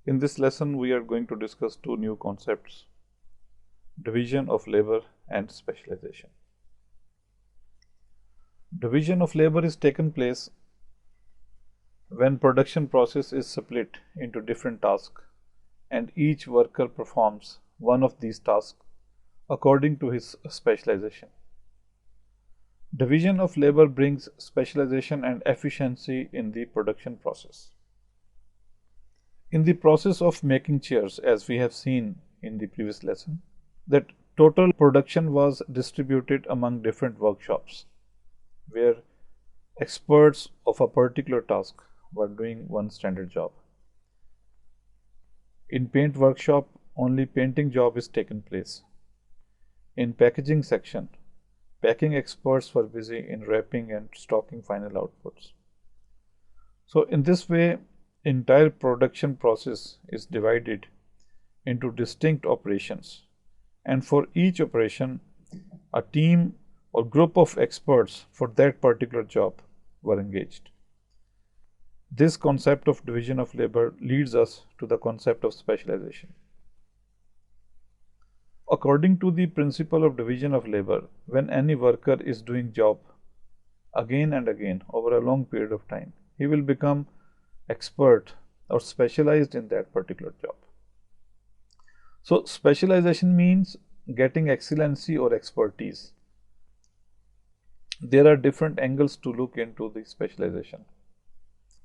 In this lesson, we are going to discuss two new concepts: division of labor and specialization. Division of labor is taken place when production process is split into different tasks and each worker performs one of these tasks according to his specialization. Division of labor brings specialization and efficiency in the production process. In the process of making chairs, as we have seen in the previous lesson, that total production was distributed among different workshops where experts of a particular task were doing one standard job. In paint workshop, only painting job is taken place. In packaging section, packing experts were busy in wrapping and stocking final outputs. So in this way, entire production process is divided into distinct operations, and for each operation, a team or group of experts for that particular job were engaged. This concept of division of labor leads us to the concept of specialization. According to the principle of division of labor, when any worker is doing job again and again over a long period of time, he will become expert or specialized in that particular job. So specialization means getting excellency or expertise. There are different angles to look into the specialization.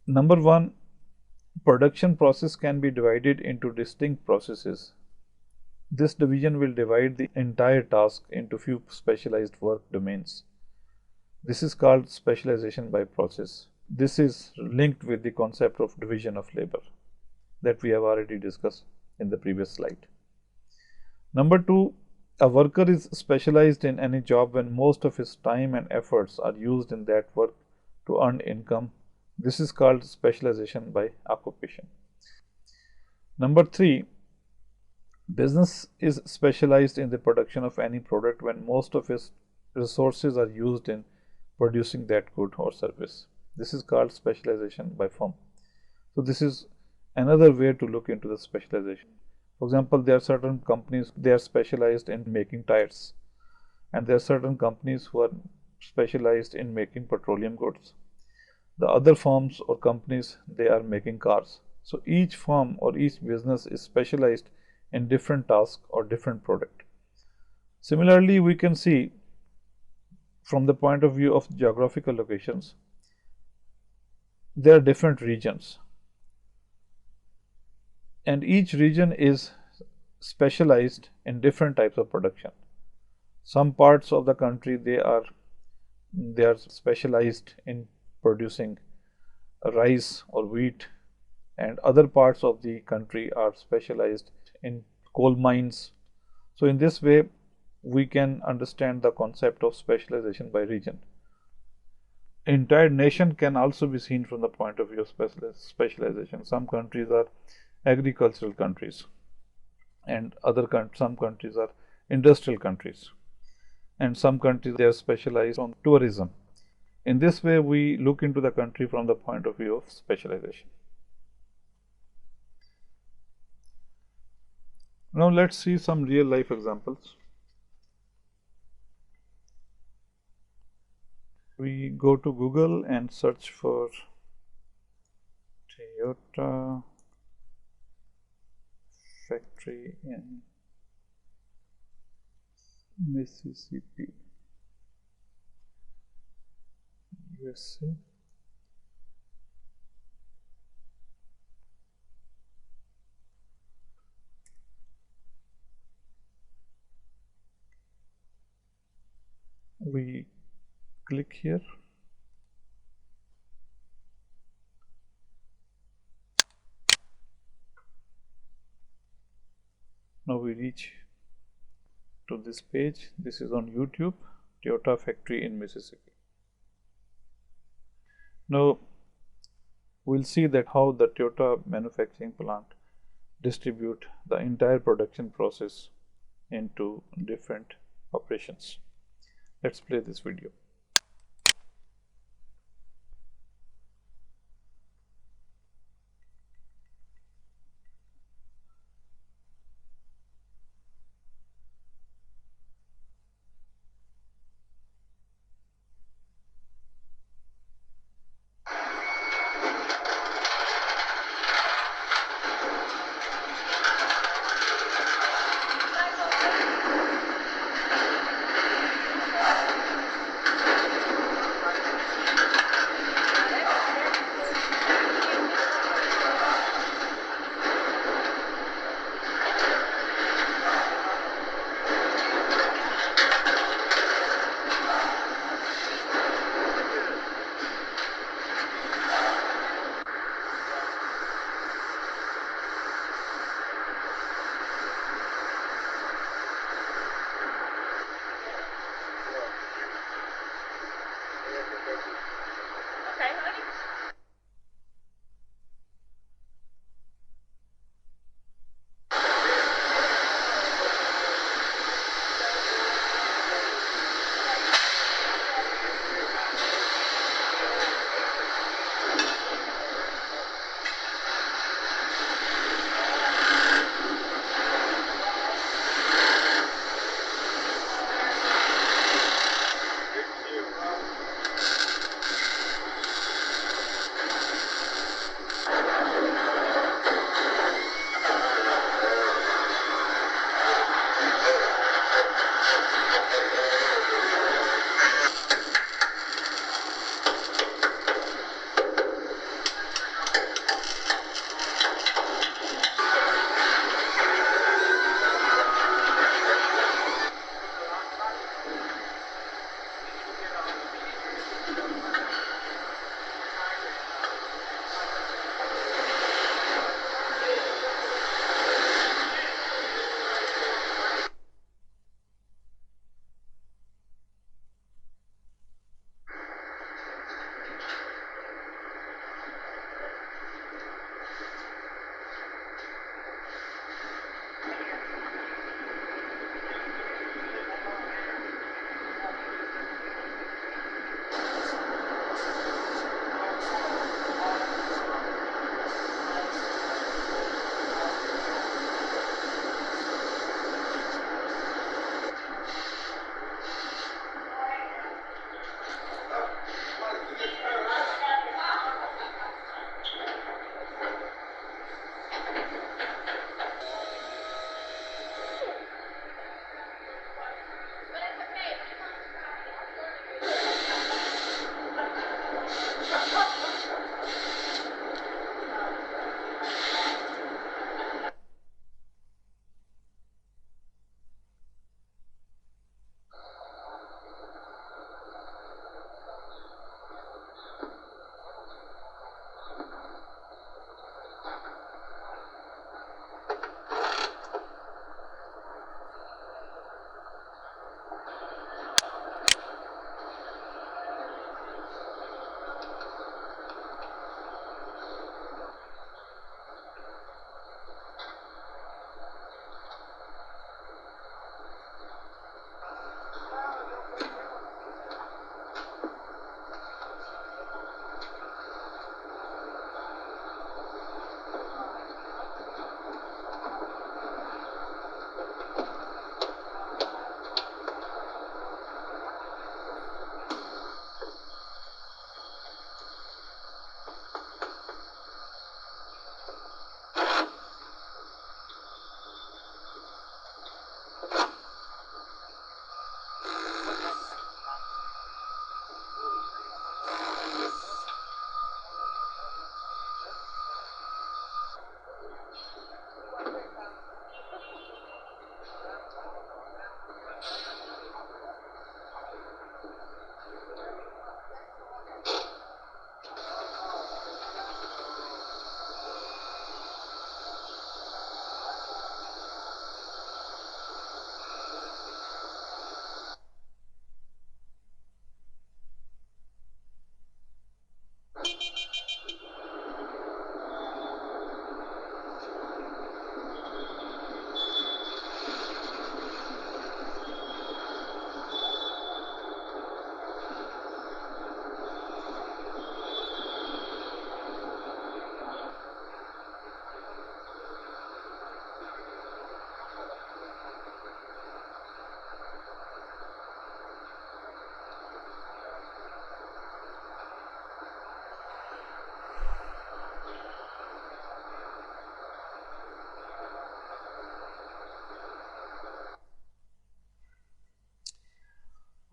Number one, production process can be divided into distinct processes. This division will divide the entire task into few specialized work domains. This is called specialization by process. This is linked with the concept of division of labor that we have already discussed in the previous slide. Number two, a worker is specialized in any job when most of his time and efforts are used in that work to earn income. This is called specialization by occupation. Number three, business is specialized in the production of any product when most of its resources are used in producing that good or service. This is called specialization by firm. So this is another way to look into the specialization. For example, there are certain companies, they are specialized in making tires, and there are certain companies who are specialized in making petroleum goods. The other firms or companies, they are making cars. So each firm or each business is specialized in different tasks or different product. Similarly, we can see from the point of view of geographical locations, there are different regions, and each region is specialized in different types of production. Some parts of the country, they are specialized in producing rice or wheat, and other parts of the country are specialized in coal mines. So in this way, we can understand the concept of specialization by region. Entire nation can also be seen from the point of view of specialization. Some countries are agricultural countries, and some countries are industrial countries, and some countries, they are specialized on tourism. In this way, we look into the country from the point of view of specialization. Now let's see some real life examples. We go to Google and search for Toyota factory in Mississippi, USA. We click here. Now we reach to this page. This is on YouTube, Toyota factory in Mississippi. Now we'll see that how the Toyota manufacturing plant distribute the entire production process into different operations. Let's play this video.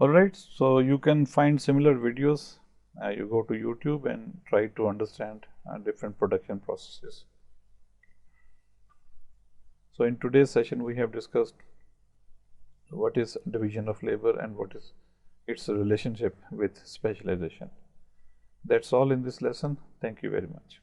Alright, so you can find similar videos. You go to YouTube and try to understand different production processes. So in today's session we have discussed what is division of labor and what is its relationship with specialization. That's all in this lesson. Thank you very much.